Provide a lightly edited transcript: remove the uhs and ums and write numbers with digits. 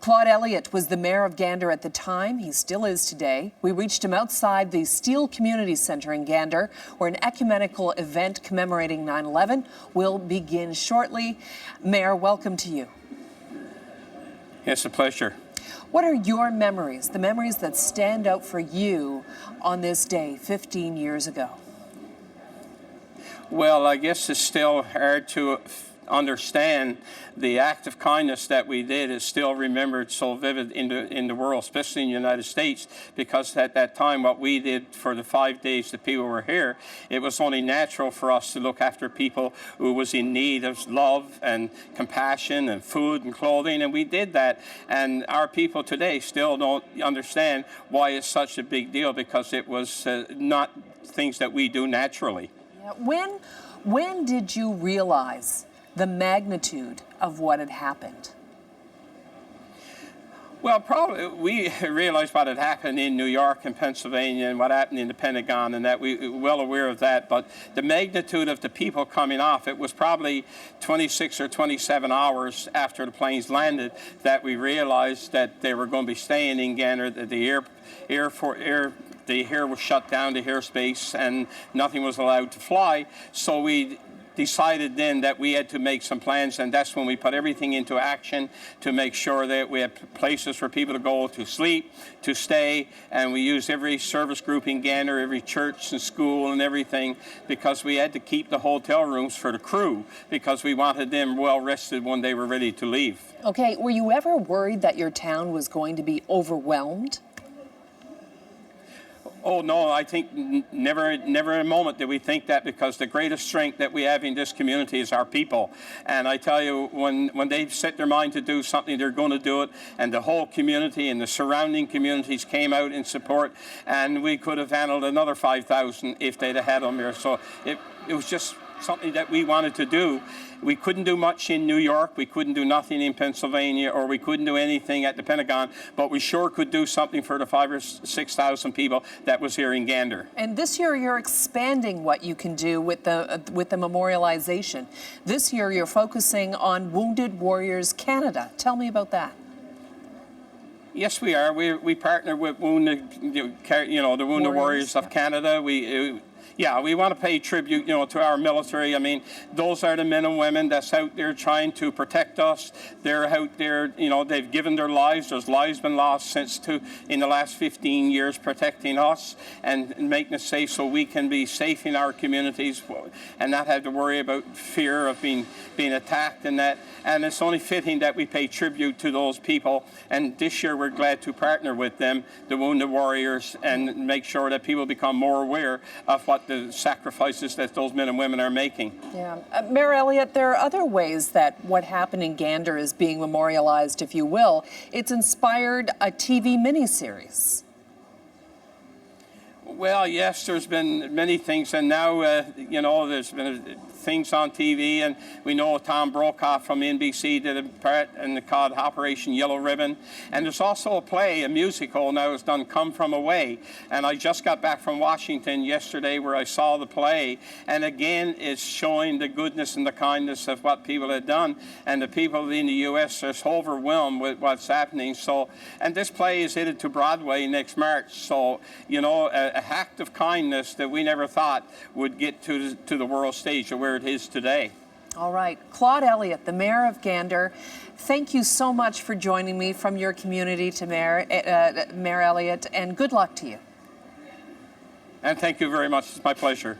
Claude Elliott was the mayor of Gander at the time. He still is today. We reached him outside the Steel Community Centre in Gander, where an ecumenical event commemorating 9/11 will begin shortly. Mayor, welcome to you. It's a pleasure. What are your memories, the memories that stand out for you on this day 15 years ago? Well, I guess it's still hard to understand. The act of kindness that we did is still remembered so vivid in the world, especially in the United States, because at that time what we did for the 5 days that people were here, it was only natural for us to look after people who was in need of love and compassion and food and clothing, and we did that. And our people today still don't understand why it's such a big deal, because it was not things that we do naturally. Yeah. When did you realize the magnitude of what had happened? Well, probably we realized what had happened in New York and Pennsylvania and what happened in the Pentagon, and that we were well aware of that. But the magnitude of the people coming off, it was probably 26 or 27 hours after the planes landed that we realized that they were going to be staying in Gander, that the air was shut down, the airspace, and nothing was allowed to fly. So we decided then that we had to make some plans, and that's when we put everything into action to make sure that we had places for people to go to sleep, to stay, and we used every service group in Gander, every church and school and everything, because we had to keep the hotel rooms for the crew, because we wanted them well rested when they were ready to leave. Okay, were you ever worried that your town was going to be overwhelmed? Oh, no, I think never a moment did we think that, because the greatest strength that we have in this community is our people. And I tell you, when they set their mind to do something, they're going to do it. And the whole community and the surrounding communities came out in support, and we could have handled another 5,000 if they'd have had them here. So it was just something that we wanted to do. We couldn't do much in New York, we couldn't do nothing in Pennsylvania, or we couldn't do anything at the Pentagon, but we sure could do something for the 5,000 or 6,000 people that was here in Gander. And this year you're expanding what you can do with the memorialization. This year you're focusing on Wounded Warriors Canada. Tell me about that. Yes, we are. We partner with Wounded, the Wounded Warriors of Canada. We want to pay tribute, to our military. I mean, those are the men and women that's out there trying to protect us. They're out there, they've given their lives. There's lives been lost in the last 15 years protecting us and making us safe, so we can be safe in our communities and not have to worry about fear of being attacked and that. And it's only fitting that we pay tribute to those people. And this year we're glad to partner with them, the Wounded Warriors, and make sure that people become more aware of what the sacrifices that those men and women are making. Yeah. Mayor Elliott, there are other ways that what happened in Gander is being memorialized, if you will. It's inspired a TV miniseries. Well, yes, there's been many things, and now, there's been things on TV, and we know Tom Brokaw from NBC did a part in called Operation Yellow Ribbon. And there's also a play, a musical now is done, Come From Away. And I just got back from Washington yesterday where I saw the play, and again, it's showing the goodness and the kindness of what people had done. And the people in the U.S. are so overwhelmed with what's happening. So, and this play is headed to Broadway next March. So, a act of kindness that we never thought would get to the world stage or where it is today. All right. Claude Elliott, the mayor of Gander, thank you so much for joining me from your community to Mayor Elliott, and good luck to you. And thank you very much. It's my pleasure.